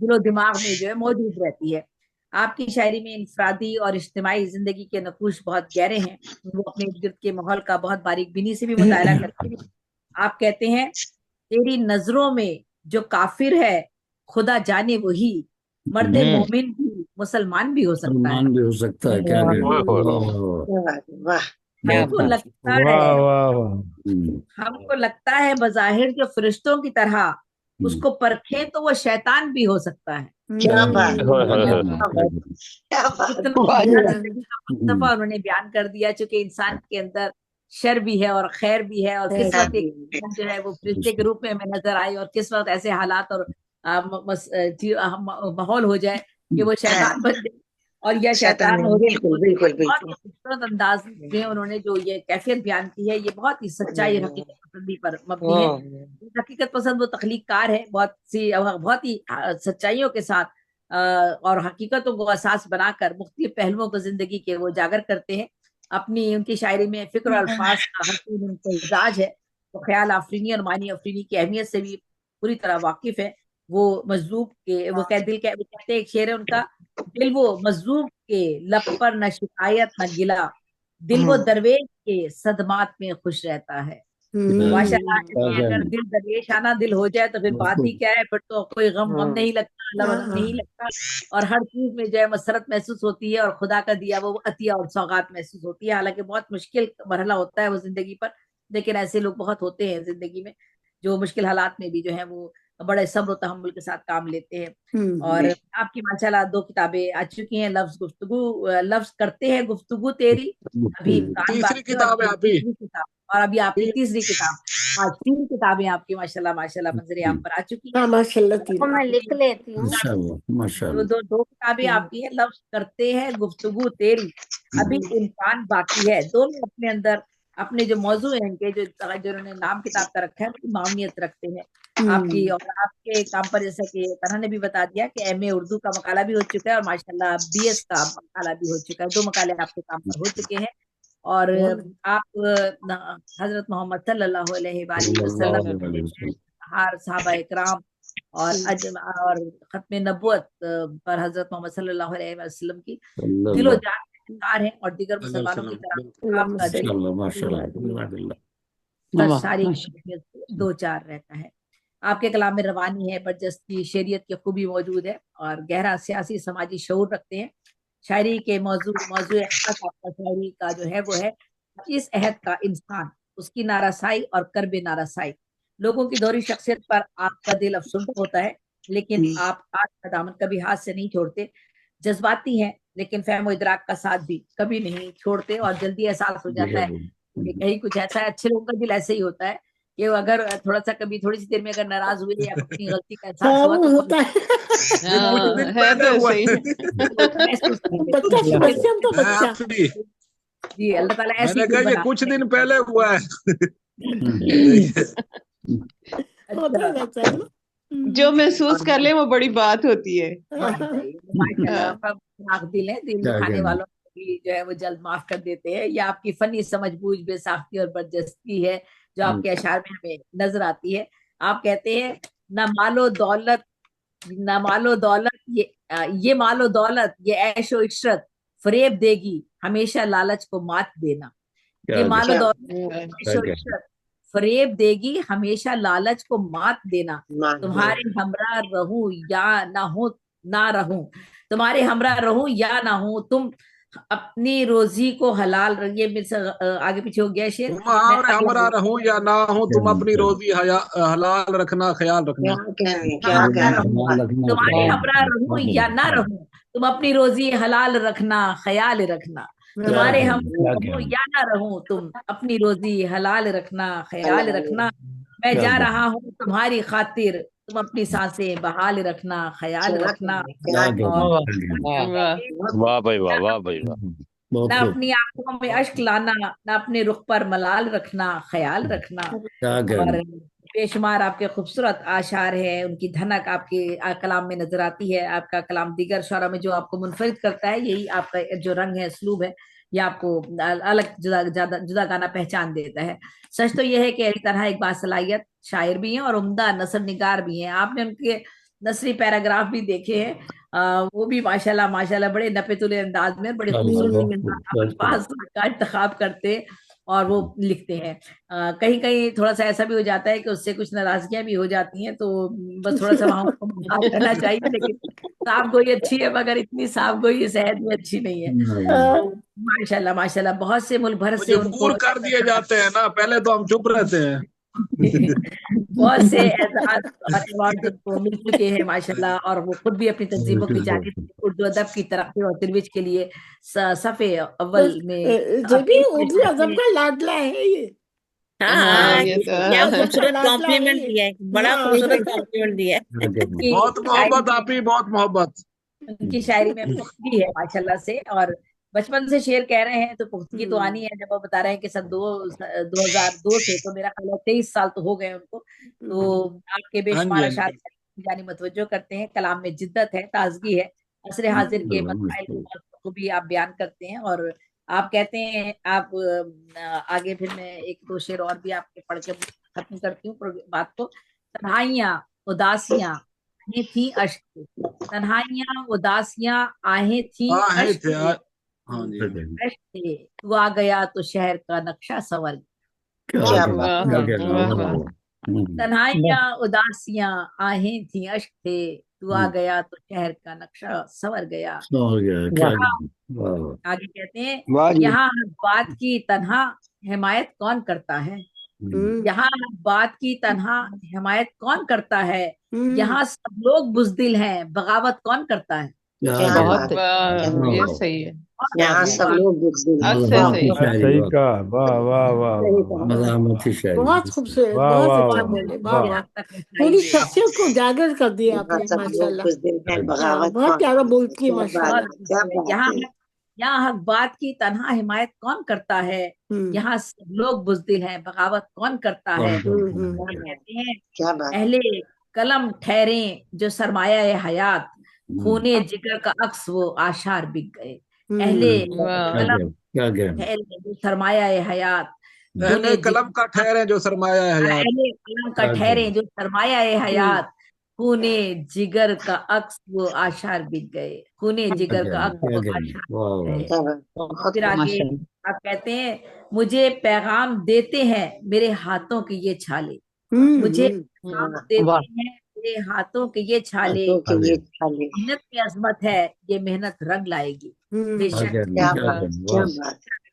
دل و دماغ میں جو ہے موجود رہتی ہے. آپ کی شاعری میں انفرادی اور اجتماعی زندگی کے نقوش بہت گہرے ہیں. وہ اپنے ارد گرد کے ماحول کا بہت باریک بینی سے بھی مطالعہ کرتے ہیں. آپ کہتے ہیں تیری نظروں میں جو کافر ہے خدا جانے وہی، مرد مومن بھی مسلمان بھی ہو سکتا ہے. مسلمان بھی ہو سکتا ہے. کیا ہم کو لگتا ہے ہم کو لگتا ہے بظاہر جو فرشتوں کی طرح اس کو پرکھیں تو وہ شیطان بھی ہو سکتا ہے. کیا دفعہ انہوں نے بیان کر دیا چونکہ انسان کے اندر شر بھی ہے اور خیر بھی ہے، اور کس وقت جو ہے وہ فرشتے کے روپ میں ہمیں نظر آئے اور کس وقت ایسے حالات اور ماحول ہو جائے کہ وہ شیطان بن جائے اور یا شیطان ہو جائے. بہت خوبصورت انداز میں انہوں نے جو یہ کیفیت بیان کی ہے، یہ بہت ہی سچائی اور حقیقت پسندی پر مبنی ہے. حقیقت پسند وہ تخلیق کار ہے، بہت ہی سچائیوں کے ساتھ اور حقیقتوں کو اساس بنا کر مختلف پہلوؤں کو زندگی کے وہ اجاگر کرتے ہیں. ان کی شاعری میں فکر اور الفاظ کا حسین امتزاج ہے. وہ خیال آفرینی اور معنی آفرینی کی اہمیت سے بھی پوری طرح واقف ہے. وہ مجذوب کے وہ کہتے ہیں ایک شعر ہے ان کا، دل وہ مجذوب کے لب پر نہ شکایت نہ گلا، دل وہ درویش کے صدمات میں خوش رہتا ہے. ماشاء اللہ، اگر دل درویشانہ دل ہو جائے تو پھر بات ہی کیا ہے، پھر تو کوئی غم نہیں لگتا، اللہ نہیں لگتا، اور ہر چیز میں جو ہے مسرت محسوس ہوتی ہے اور خدا کا دیا وہ عطیہ اور سوغات محسوس ہوتی ہے. حالانکہ بہت مشکل مرحلہ ہوتا ہے وہ زندگی پر، لیکن ایسے لوگ بہت ہوتے ہیں زندگی میں جو مشکل حالات میں بھی جو ہے وہ بڑے صبر و تحمل کے ساتھ کام لیتے ہیں. اور آپ کی ماشاءاللہ 2 کتابیں آ چکی ہیں، لفظ کرتے ہیں گفتگو تیری، ابھی تیسری کتاب ہے ابھی، اور ابھی آپ کی تیسری کتاب. آج 3 کتابیں آپ کی ماشاءاللہ منظر عام پر آ چکی ہیں. میں لکھ لیتی ہوں. دو کتابیں آپ کی ہیں، لفظ کرتے ہیں گفتگو تیری، ابھی انسان باقی ہے. دونوں اپنے اندر اپنے جو موضوع ہیں ان کے جو انہوں نے نام کتاب کا رکھا ہے اس کی معاونیت رکھتے ہیں آپ کی. اور آپ کے کام پر جیسا کہ تنہا نے بھی بتا دیا کہ ایم اے اردو کا مقالہ بھی ہو چکا ہے اور ماشاءاللہ بی ایس کا مقالہ بھی ہو چکا ہے. 2 مقالے آپ کے کام پر ہو چکے ہیں. اور آپ حضرت محمد صلی اللہ علیہ وآلہ وسلم، ہر صحابہ اکرام اور ختم نبوت پر حضرت محمد صلی اللہ علیہ وسلم کی دل و جان کار ہیں، اور دیگر مسلمانوں کی طرح آپ کا ساری 2-4 رہتا ہے. آپ کے کلام میں روانی ہے، برجستی، شعریت کی خوبی موجود ہے اور گہرا سیاسی سماجی شعور رکھتے ہیں. شاعری کے موضوع خاص آپ کا شاعری کا جو ہے وہ ہے اس عہد کا انسان، اس کی نارسائی اور کرب نارسائی. لوگوں کی دوہری شخصیت پر آپ کا دل افسردہ ہوتا ہے، لیکن آپ آج کا دامن کبھی ہاتھ سے نہیں چھوڑتے. جذباتی ہیں لیکن فہم و ادراک کا ساتھ بھی کبھی نہیں چھوڑتے، اور جلدی احساس ہو جاتا ہے کہ کہیں کچھ ایسا ہے. اچھے لوگوں کا دل ایسے ہی ہوتا ہے کہ وہ اگر تھوڑا سا کبھی تھوڑی سی دیر میں اگر ناراض ہوئے یا اپنی غلطی کا احساس ہوا تو ہوتا ہے. کچھ دن پہلے ہوا جی اللہ تعالیٰ میں ایسی نے کہا یہ کچھ دن پہلے ہوا ہے. جو محسوس کر لیں وہ بڑی بات ہوتی ہے. دل ہے، دل دکھانے والوں کو بھی جو ہے وہ جلد معاف کر دیتے ہیں. یا آپ کی فنی سمجھ بوجھ، بے ساختی اور برجستی ہے جو آپ کے اشعار میں ہمیں نظر آتی ہے. آپ کہتے ہیں نہ مال و دولت یہ مال و دولت، یہ عیش و عشرت فریب دے گی ہمیشہ لالچ کو مات دینا. یہ مال و دولت عیش و عشرت فریب دے گی ہمیشہ لالچ کو مات دینا. تمہارے ہمراہ رہوں یا نہ رہوں، تمہارے ہمراہ رہوں یا نہ ہوں، تم اپنی روزی کو حلال یہ آگے پیچھے ہو گیا شعر. تمہارے ہمراہ رہوں یا نہ ہوں، تم اپنی روزی حلال رکھنا، خیال رکھنا. تمہارے ہمراہ رہوں یا نہ رہوں، تم اپنی روزی حلال رکھنا، خیال رکھنا. تمہارے ہم رہوں یا نہ رہوں، تم اپنی روزی حلال رکھنا، خیال رکھنا. میں جا رہا ہوں تمہاری خاطر، تم اپنی سانسیں بحال رکھنا، خیال رکھنا. واہ بھائی واہ، واہ بھائی واہ. نہ اپنی آنکھوں میں اشک لانا، نہ اپنے رخ پر ملال رکھنا، خیال رکھنا. اور بے شمار آپ کے خوبصورت اشعار ہیں، ان کی دھنک آپ کے کلام میں نظر آتی ہے. آپ کا کلام دیگر شعراء میں جو آپ کو منفرد کرتا ہے یہی آپ کا جو رنگ ہے، اسلوب ہے. یہ آپ کو الگ جدا گانا پہچان دیتا ہے. سچ تو یہ ہے کہ علی طرح ایک باصلاحیت شاعر بھی ہیں اور عمدہ نثر نگار بھی ہیں. آپ نے ان کے نثری پیراگراف بھی دیکھے ہیں, وہ بھی ماشاءاللہ بڑے نپے تلے انداز میں بڑے خوبصورت الفاظ کا انتخاب کرتے اور وہ لکھتے ہیں. کہیں کہیں تھوڑا سا ایسا بھی ہو جاتا ہے کہ اس سے کچھ ناراضگیاں بھی ہو جاتی ہیں, تو بس تھوڑا سا وہاں کو کرنا چاہیے. لیکن صاف گوئی اچھی ہے, مگر اتنی صاف گوئی صحت میں اچھی نہیں ہے. ماشاءاللہ بہت سے ملک بھر سے ان کو مجبور کر دیے جاتے ہیں نا, پہلے تو ہم چپ رہتے ہیں. بہت سے اعزاز اور ایوارڈ کو مل چکے ہیں ماشاءاللہ, اور وہ خود بھی اپنی تنظیموں کی جانب سے اردو ادب کی ترقی اور ترویج کے لیے صفحے اول میں اردو ادب کا لاڈلا ہے یہ. کیا خوبصورت کمپلیمنٹ دیا ہے, بڑا خوبصورت کمپلیمنٹ دیا ہے. بہت محبت آپ ہی, بہت محبت. ان کی شاعری میں پختگی ہے ماشاءاللہ سے, اور بچپن سے شعر کہہ رہے ہیں تو پختگی تو آنی ہے. جب وہ بتا رہے ہیں کہ سن 2002 سے, تو میرا خیال ہے 23 سال تو ہو گئے ان کو, تو آپ کے بے شمار اشعار یعنی متوجہ کرتے ہیں. کلام میں جدت ہے, تازگی ہے, عصر حاضر کے مسائل کو بھی آپ بیان کرتے ہیں. اور آپ کہتے ہیں, آپ آگے پھر میں ایک دو شعر اور بھی آپ کے پڑھ کے ختم کرتی ہوں بات کو. تنہائیاں اداسیاں آہیں تھیں اشک, تنہائیاں اداسیاں آہیں تھیں اشک, تو آ گیا تو شہر کا نقشہ سنور. تنہائیاں اداسیاں آہیں تھیں اشک تھے, تو آ گیا تو شہر کا نقشہ سنور گیا. آگے کہتے ہیں, یہاں بات کی تنہا حمایت کون کرتا ہے, یہاں بات کی تنہا حمایت کون کرتا ہے, یہاں سب لوگ بزدل ہیں بغاوت کون کرتا ہے. بہت یہ صحیح ہے, یہاں سب لوگ صحیح کہا, واہ واہ واہ, بہت خوبصورت, بہت اچھا بولے, واہ واہ, پوری شخصیت کو اجاگر کر دیا آپ نے ماشاءاللہ. بہت پیارا بولتی ہے ماشاءاللہ. یہاں حق بات کی تنہا حمایت کون کرتا ہے, یہاں سب لوگ بزدل ہیں بغاوت کون کرتا ہے. کہتے ہیں اہل قلم ٹھہریں جو سرمایہ حیات, خونے جگر کا عکس وہ آشار بک گئے. اہل قلم ٹھہریں جو سرمایہ حیات, اہل قلم کا ٹھہریں جو سرمایہ حیات, اہل قلم کا ٹھہریں جو سرمایہ حیات, خونے جگر کا عکس وہ آشار بک گئے. خونے جگر کا عکس وہ آشار بک گئے. پھر آگے آپ کہتے ہیں, مجھے پیغام دیتے ہیں میرے ہاتھوں کی یہ چھالے, مجھے پیغام دیتے ہیں میرے ہاتھوں کے یہ چھالے, محنت کی عظمت ہے یہ محنت رنگ لائے گی. بے شک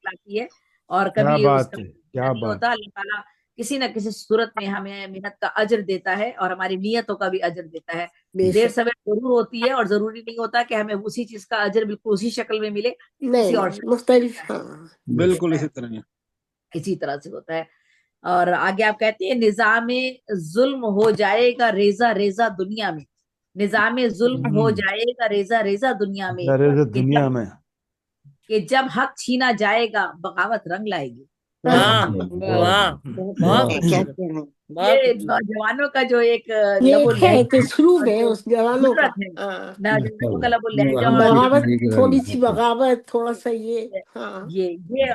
لاتی ہے, اور کبھی اس کا نہیں ہوتا. اللہ تعالیٰ کسی نہ کسی صورت میں ہمیں محنت کا اجر دیتا ہے, اور ہماری نیتوں کا بھی اجر دیتا ہے. دیر سویر ضرور ہوتی ہے, اور ضروری نہیں ہوتا کہ ہمیں اسی چیز کا اجر بالکل اسی شکل میں ملے, کسی اور مختلف. بالکل اسی طرح اسی طرح سے ہوتا ہے. اور آگے آپ کہتے ہیں, نظام ظلم ہو جائے گا ریزہ ریزہ دنیا میں, نظام ظلم ہو جائے گا ریزہ ریزہ دنیا میں, کہ جب حق چھینا جائے گا بغاوت رنگ لائے گی. یہ نوجوانوں کا جو ایک اسلوب ہے, اس جوانوں کا لب اللہجہ, تھوڑی سی بغاوت, تھوڑا سا یہ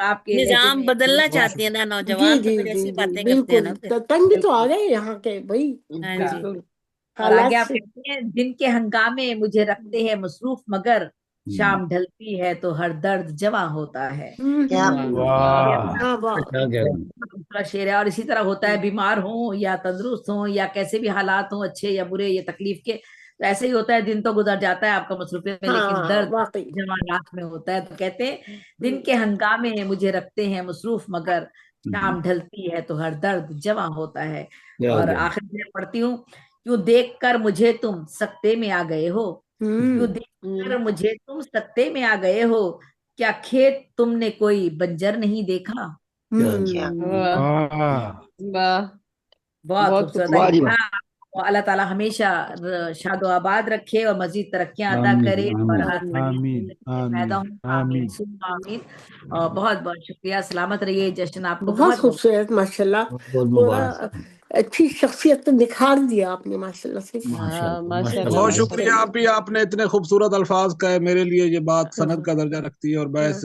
آپ کے نظام بدلنا چاہتے ہیں نا نوجوان, تو پھر ایسی باتیں کرتے ہیں نا. تنگ بھی تو آ گئے یہاں کے بھائی. اور آگے آپ کہتے ہیں, دن کے ہنگامے مجھے رکھتے ہیں مصروف, مگر شام ڈھلتی ہے تو ہر درد جمع ہوتا ہے. شعر ہے. اور اسی طرح ہوتا ہے, بیمار ہوں یا تندرست ہوں یا کیسے بھی حالات ہوں, اچھے یا برے یا تکلیف کے, تو ایسے ہی ہوتا ہے. دن تو گزر جاتا ہے آپ کا مصروفیت میں, لیکن درد جمع رات میں ہوتا ہے. تو کہتے ہیں, دن کے ہنگامے مجھے رکھتے ہیں مصروف, مگر شام ڈھلتی ہے تو ہر درد جمع ہوتا ہے. اور آخر میں پڑھتی ہوں, کیوں دیکھ کر مجھے تم سکتے میں آ گئے ہو, کیوں دیکھ کر مجھے تم سکتے میں آ گئے ہو, کیا کھیت تم نے کوئی بنجر نہیں دیکھا. بہت خوبصورت. اللہ تعالیٰ ہمیشہ شاد و آباد رکھے اور مزید ترقیاں عطا کرے, اور پیدا ہوں. اور بہت بہت شکریہ, سلامت رہیے. جشن آپ کو بہت خوبصورت ماشاءاللہ, اچھی شخصیت نکھار دیا آپ نے ماشاءاللہ سے. بہت شکریہ آپ ہی, آپ نے اتنے خوبصورت الفاظ کہے, میرے لیے یہ بات سند کا درجہ رکھتی ہے اور باعث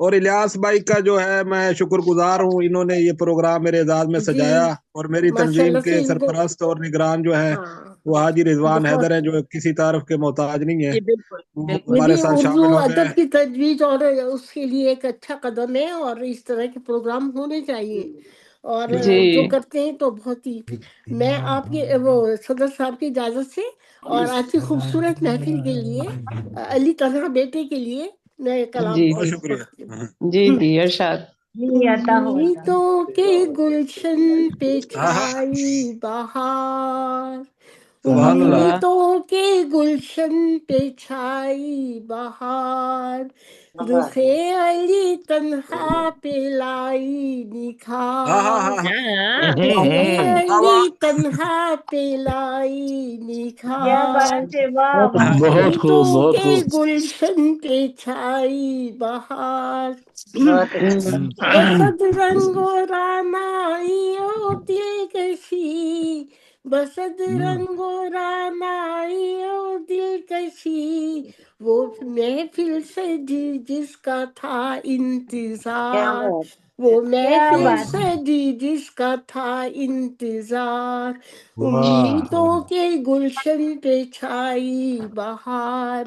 اور الیاس بھائی کا جو ہے میں شکر گزار ہوں، انہوں نے یہ پروگرام میرے اعزاز میں سجایا، اور میری تنظیم کے سرپرست اور نگران جو ہے وہ حاجی رضوان حیدر ہیں، جو کسی تعارف کے محتاج نہیں ہے، ہمارے ساتھ شامل ہو گئے ادب کی تجویز اور اس کے لیے ایک اچھا قدم ہے، اور اس طرح کے پروگرام ہونے چاہیے، اور جو کرتے ہیں تو بہت ہی. میں آپ کے وہ صدر صاحب کی اجازت سے اور آپ کی خوبصورت محفل کے لیے علی طلحہ بیٹے کے لیے میں کلام بہت شکریہ. جی جی ارشاد. امیدوں کے گلشن پہ چھائی بہار، امیدوں کے گلشن پہ چھائی بہار، رخ علی تنہا پہ لائی نکھار، رخ علی تنہا پہ لائی نکھار، امیدوں کے گلشن پہ چھائی بہار، بسد رنگ و رعنائی و دلکشی، بسد رنگ و رعنائی و دلکشی، وہ محفل سجی جس کا تھا انتظار، وہ محفل سجی جس کا تھا انتظار، امیدوں کے گلشن پہ چھائی بہار،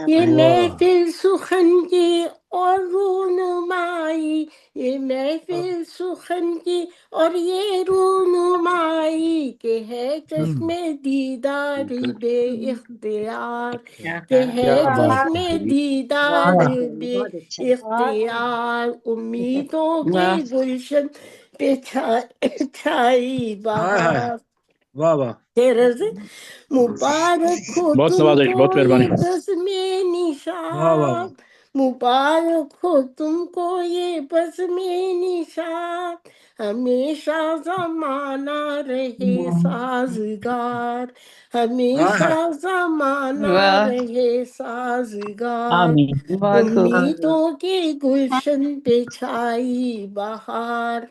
یہ محفل سخن کی اور رونمائی، یہ محفل سخن کی اور یہ رونمائی، کہ ہے چشم دیدار بے اختیار، کہ ہے چشم دیدار بے اختیار، امیدوں کے گلشن پہ چھائی بہار. واہ واہ. مبارک ہو بہت تم نوازش، بہت کو مہربانی. یہ بزم نشان، مبارک ہو تم کو یہ بزم نشان، ہمیشہ زمانہ رہے سازگار، ہمیشہ زمانہ رہے سازگار، امیدوں کے گلشن پہ چھائی بہار.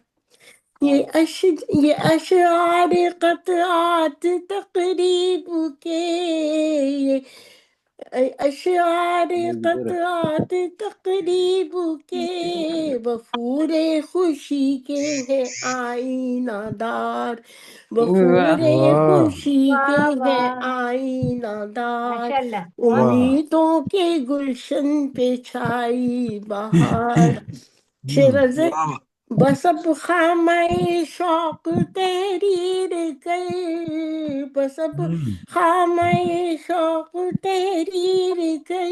یہ اشعار قطعات تقریب کے، یہ اشعار قطعات تقریب کے، بفور خوشی کے ہے آئینہ دار، بفور خوشی کے ہے آئینہ دار، امیدوں کے گلشن پہ چھائی بہار. شیرازے بسب خامۂ شوق تحریر کر، بسب خامۂ شوق تحریر کر،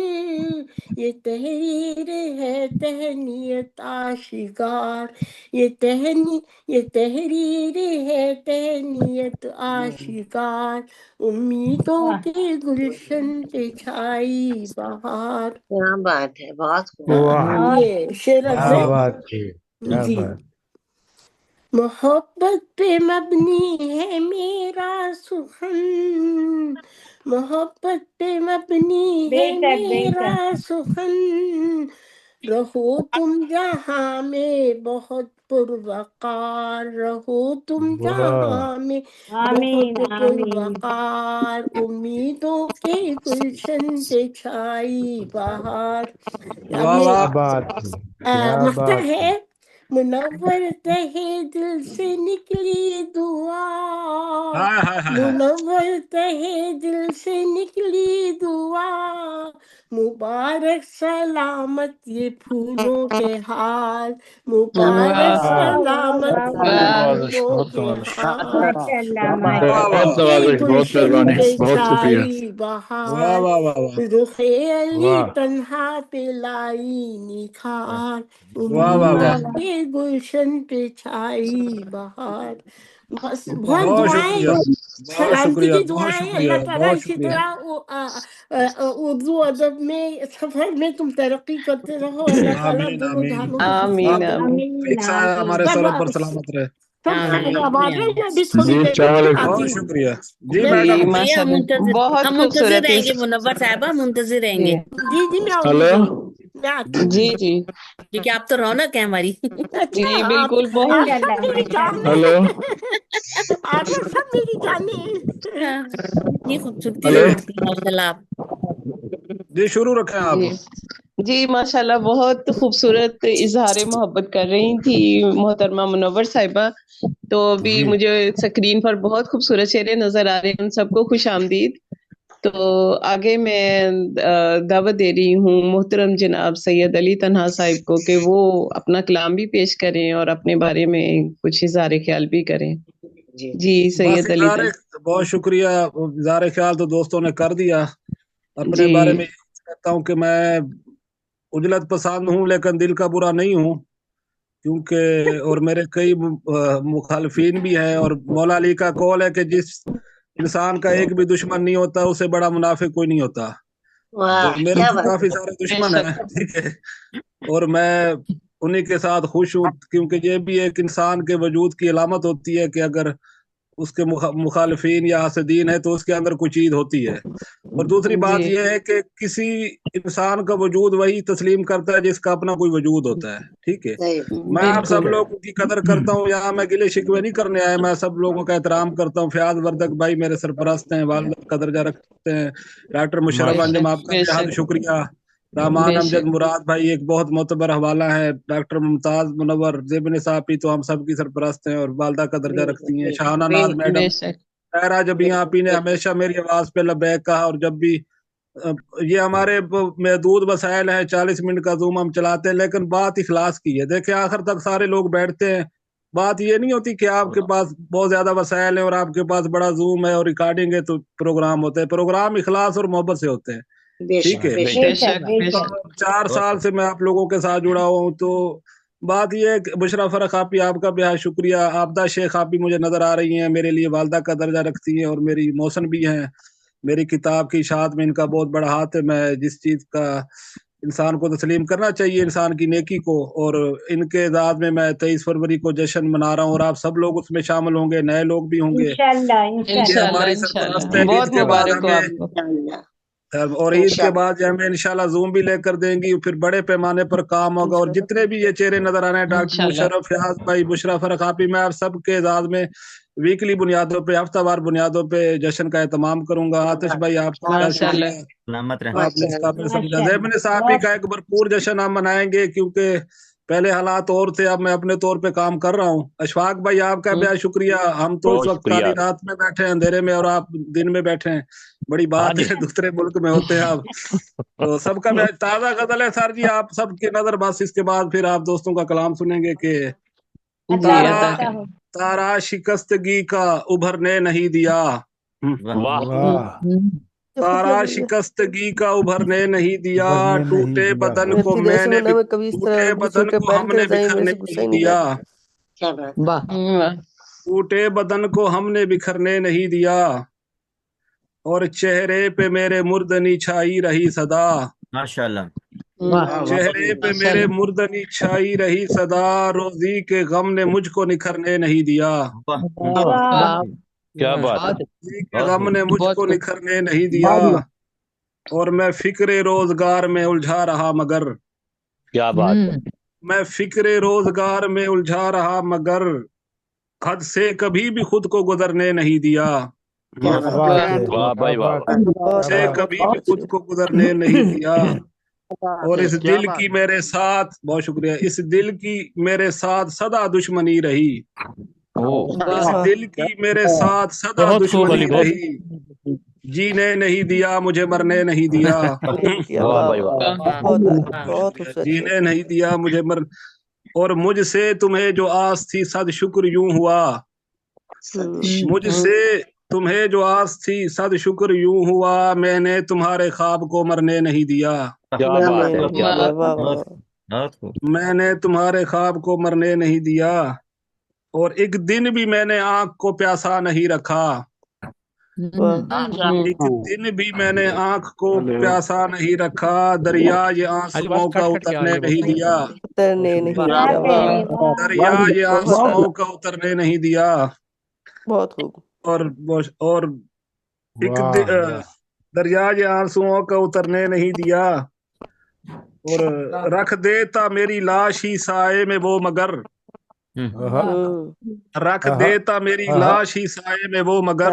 یہ تحریر ہے تہنیت آشکار، یہ تحریر ہے تہنیت آشکار، امیدوں کے گلشن پہ چھائی بہار. کیا بات ہے، بہت خوب. یہ شیرازے جی. محبت پہ مبنی ہے میرا سخن، محبت پہ مبنی ہے میرا سخن، رہو تم جہاں میں بہت پروقار، رہو تم جہاں میں بہت پروقار، امیدوں کے گلشن پہ چھائی بہار. مقطع ہے. منور تہے دل سے نکلی دعا، منور تہے دل سے نکلی دعا، مبارک سلامت یہ پھولوں کے ہار، مبارک سلامت پھولوں کے ہار، گلشن پہ چھائی بہار، رخ علی تنہا پہ لائی نکھار، امیدوں کے گلشن پہ چھائی بہار. بہت دعائیں، سلامتی کی دعائیں. اللہ تعالیٰ اسی طرح اردو ادب میں سفر میں تم ترقی کرتے رہو. اللہ تعالیٰ دونوں جہانوں کو آمین ہمارے سرحد پر سلامت رہے. بہت شکریہ. جی ہم میڈم. منتظر رہیں گے، منور صاحبہ منتظر رہیں گے. جی جی میں ہلو جی جی کیونکہ آپ تو رونق ہے ہماری. جی بالکل. بہت ہلو آپ سب میری جانیں. اتنی خوبصورتی سے پڑھتی ہیں ماشاء اللہ آپ. جی شروع رکھیں آپ. جی ماشاءاللہ بہت خوبصورت اظہار محبت کر رہی تھی محترمہ منور صاحبہ. تو ابھی مجھے اسکرین پر بہت خوبصورت چہرے نظر آ رہے ہیں، ان سب کو خوش آمدید. تو آگے میں دعوت دے رہی ہوں محترم جناب سید علی تنہا صاحب کو کہ وہ اپنا کلام بھی پیش کریں اور اپنے بارے میں کچھ اظہار خیال بھی کریں. جی سید علی تنہا. بہت شکریہ. اظہار خیال تو دوستوں نے کر دیا. اپنے بارے میں کہتا ہوں کہ میں اجلت پسند ہوں لیکن دل کا برا نہیں ہوں، کیونکہ اور میرے کئی مخالفین بھی ہیں، اور مولا علی کا قول ہے کہ جس انسان کا ایک بھی دشمن نہیں ہوتا اسے بڑا منافق کوئی نہیں ہوتا. تو میرے تو کافی سارے دشمن ہیں، ٹھیک ہے، اور میں انہی کے ساتھ خوش ہوں، کیونکہ یہ بھی ایک انسان کے وجود کی علامت ہوتی ہے کہ اگر اس کے مخالفین یا حاسدین ہے تو اس کے اندر کوئی چیز ہوتی ہے. اور دوسری بات یہ ہے کہ کسی انسان کا وجود وہی تسلیم کرتا ہے جس کا اپنا کوئی وجود ہوتا ہے، ٹھیک ہے. میں آپ سب لوگوں کی قدر کرتا ہوں، یہاں میں گلے شکوے نہیں کرنے آیا، میں سب لوگوں کا احترام کرتا ہوں. فیاض وردک بھائی میرے سرپرست ہیں، والد کا درجہ رکھتے ہیں. ڈاکٹر مشرف انجم آپ کا بہت شکریہ. رحمان امجد مراد بھائی ایک بہت معتبر حوالہ ہے. ڈاکٹر ممتاز منور زیبن صاحبی تو ہم سب کی سرپرست ہیں اور والدہ کا درجہ رکھتی ہیں. شاہانہ ناز میڈم خیرہ جبھی آپ ہی نے ہمیشہ میری آواز پہ لبیک کہا، اور جب بھی یہ ہمارے محدود وسائل ہیں، 40 منٹ کا زوم ہم چلاتے ہیں، لیکن بات اخلاص کی ہے. دیکھیں آخر تک سارے لوگ بیٹھتے ہیں، بات یہ نہیں ہوتی کہ آپ کے پاس بہت زیادہ وسائل ہیں اور آپ کے پاس بڑا زوم ہے اور ریکارڈنگ ہے تو پروگرام ہوتے ہیں. پروگرام اخلاص اور محبت سے ہوتے ہیں، ٹھیک ہے. 4 سال سے میں آپ لوگوں کے ساتھ جڑا ہوا ہوں. تو بات یہ ہے کہ بشرا فرق آپی آپ کا بہت شکریہ. آبدہ شیخ آپی مجھے نظر آ رہی ہیں، میرے لیے والدہ کا درجہ رکھتی ہیں اور میری موسن بھی ہیں. میری کتاب کی اشاعت میں ان کا بہت بڑا ہاتھ ہے. میں جس چیز کا انسان کو تسلیم کرنا چاہیے انسان کی نیکی کو، اور ان کے اعزاز میں 23 فروری کو جشن منا رہا ہوں، اور آپ سب لوگ اس میں شامل ہوں گے، نئے لوگ بھی ہوں گے. یہ ہماری سرپرست ہے. عید کے بعد ہمیں اور عید کے بعد ہمیں انشاءاللہ زوم بھی لے کر دیں گی، پھر بڑے پیمانے پر کام ہوگا. اور جتنے بھی یہ چہرے نظر آ رہے ہیں، ڈاکٹر مشرف، فیاض بھائی، بشرا فرق آپی، میں آپ سب کے اعزاز میں ویکلی بنیادوں پہ، ہفتہ وار بنیادوں پہ جشن کا اہتمام کروں گا. آتش بھائی آپ کا آپ نے اس قابل سمجھا. زیبن صاحبی کا ایک بھرپور جشن ہم منائیں گے، کیونکہ پہلے حالات اور تھے، اب میں اپنے طور پہ کام کر رہا ہوں. اشفاق بھائی آپ کا بہت شکریہ. ہم تو اس وقت کالی رات میں بیٹھے ہیں، اندھیرے میں، اور آپ دن میں بیٹھے ہیں، بڑی بات ہے، دوسرے ملک میں ہوتے ہیں آپ. تو سب کا تازہ غزل ہے سر جی، آپ سب کی نظر بس. اس کے بعد پھر آپ دوستوں کا کلام سنیں گے کہ تارا شکستگی کا ابھرنے نہیں دیا، تارا شکستگی کا ابھرنے نہیں دیا، ٹوٹے بدن کو میں نے ٹوٹے بدن کو ہم نے بکھرنے نہیں دیا، ٹوٹے بدن کو ہم نے بکھرنے نہیں دیا، اور چہرے پہ میرے مردنی چھائی رہی صدا، ماشاءاللہ چہرے پہ میرے مردنی چھائی رہی صدا، روزی کے غم نے مجھ کو نکھرنے نہیں دیا، کیا بات ہے، روزی کے غم نے مجھ کو نکھرنے نہیں دیا، اور میں فکر روزگار میں الجھا رہا مگر، کیا بات ہے، میں فکر روزگار میں الجھا رہا مگر، حد سے کبھی بھی خود کو گزرنے نہیں دیا، واہ بھائی واہ، سے کبھی بھی خود کو گزرنے نہیں دیا، اور اس دل کی میرے ساتھ، بہت شکریہ، اس دل کی میرے ساتھ سدا دشمنی رہی، اس دل کی میرے ساتھ سدا دشمنی رہی، جینے نہیں دیا مجھے مرنے نہیں دیا، جینے نہیں دیا مجھے اور مجھ سے تمہیں جو آس تھی صد شکر یوں ہوا، مجھ سے تمہیں جو آس تھی صد شکر یوں ہوا، میں نے تمہارے خواب کو مرنے نہیں دیا، میں نے تمہارے خواب کو مرنے نہیں دیا، اور ایک دن بھی میں نے آنکھ کو پیاسا نہیں رکھا، ایک دن بھی میں نے آنکھ کو پیاسا نہیں رکھا، دریا یہ آنسوؤں کا اترنے نہیں دیا، دریا یہ آنسوؤں کا اترنے نہیں دیا، اور ایک دریا یہ آنسوؤں کا اترنے نہیں دیا، اور رکھ دیتا میری لاش ہی سائے میں وہ مگر، رکھ دیتا میری لاش ہی سائے میں وہ مگر،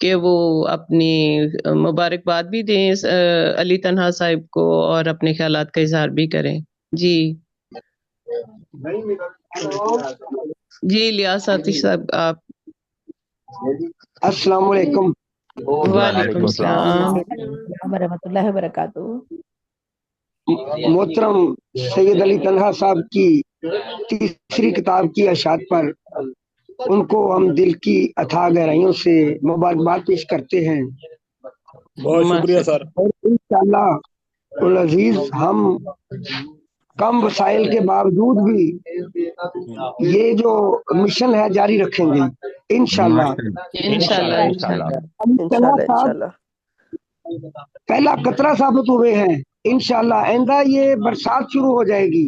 کہ وہ اپنی مبارکباد بھی دیں علی تنہا صاحب کو اور اپنے خیالات کا اظہار بھی کریں. جی جی الیاس عاطف صاحب آپ. السلام علیکم. وعلیکم السلام ورحمۃ اللہ وبرکاتہ. محترم سید علی تنہا صاحب کی تیسری کتاب کی اشاعت پر ان کو ہم دل کی اتھاہ گہرائیوں سے مبارکباد پیش کرتے ہیں. بہت شکریہ سر. اور انشاءاللہ العزیز ہم کم وسائل کے باوجود بھی یہ جو مشن ہے جاری رکھیں گے انشاءاللہ. پہلا قطرہ ثابت ہوئے ہیں انشاءاللہ. آئندہ یہ برسات شروع ہو جائے گی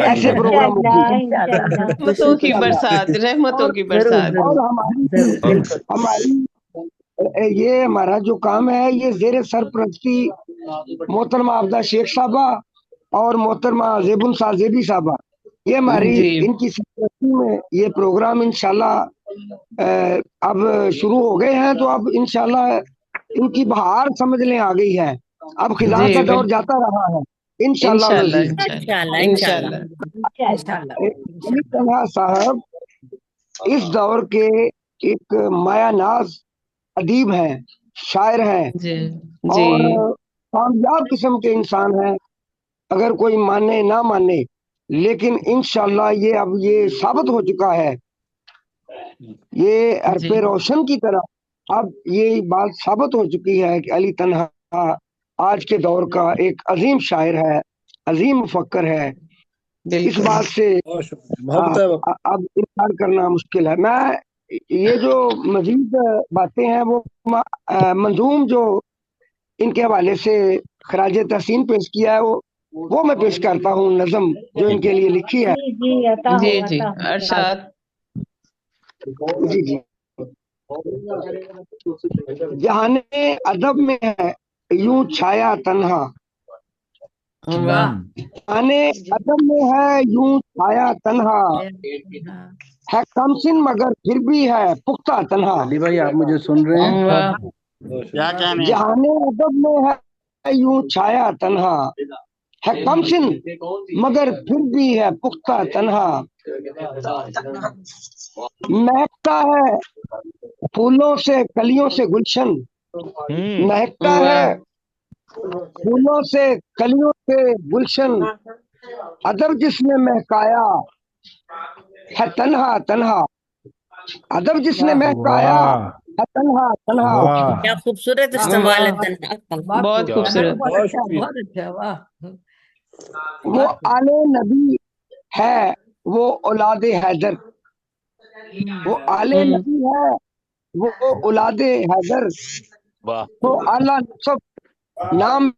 ایسے پروگراموں کی برسات، رحمتوں کی برسات. اور ہماری یہ ہمارا جو کام ہے یہ زیر سرپرستی محترمہ عابدہ شیخ صاحبہ اور محترمہ زیبن زیبی صاحبہ، یہ ہماری ان کی سرپرستی میں یہ پروگرام انشاءاللہ اب شروع ہو گئے ہیں. تو اب انشاءاللہ ان کی بہار سمجھ لیں آ گئی ہے. اب خزاں کا دور جاتا رہا ہے انشاءاللہ. علی تنہا صاحب اس دور کے ایک مایا ناز ادیب ہیں، شاعر ہیں اور کامیاب قسم کے انسان ہیں. اگر کوئی مانے نہ مانے لیکن انشاءاللہ یہ اب یہ ثابت ہو چکا ہے، یہ حرف روشن کی طرح اب یہ بات ثابت ہو چکی ہے کہ علی تنہا آج کے دور کا ایک عظیم شاعر ہے، عظیم مفکر ہے. اس بات سے اب انکار کرنا مشکل ہے. میں یہ جو مزید باتیں ہیں وہ منظوم جو ان کے حوالے سے خراج تحسین پیش کیا ہے وہ میں پیش کرتا ہوں، نظم جو ان کے لیے لکھی ہے. جی ارشاد. جی جہان ادب میں ہے یوں چھایا تنہا، جہان ادب میں ہے یوں چھایا تنہا، ہے کم سن مگر پھر بھی ہے پختہ تنہا. علی بھائی آپ مجھے سن رہے ہیں؟ جہان ادب میں ہے یوں چھایا تنہا، ہے کم سن مگر پھر بھی ہے پختہ تنہا. مہکتا ہے پھولوں سے کلیوں سے گلشن، مہکتا ہے پھولوں سے کلیوں سے گلشن، ادب جس نے مہکایا ہے تنہا تنہا، ادب جس نے مہکایا ہے تنہا تنہا. کیا خوبصورت استعمال ہے تنہا. بہت خوبصورت. بہت اچھا. واہ. وہ آل نبی ہے وہ اولاد حیدر، وہ آل نبی ہے وہ اولاد حیدر، وہ اعلیٰ نسب نام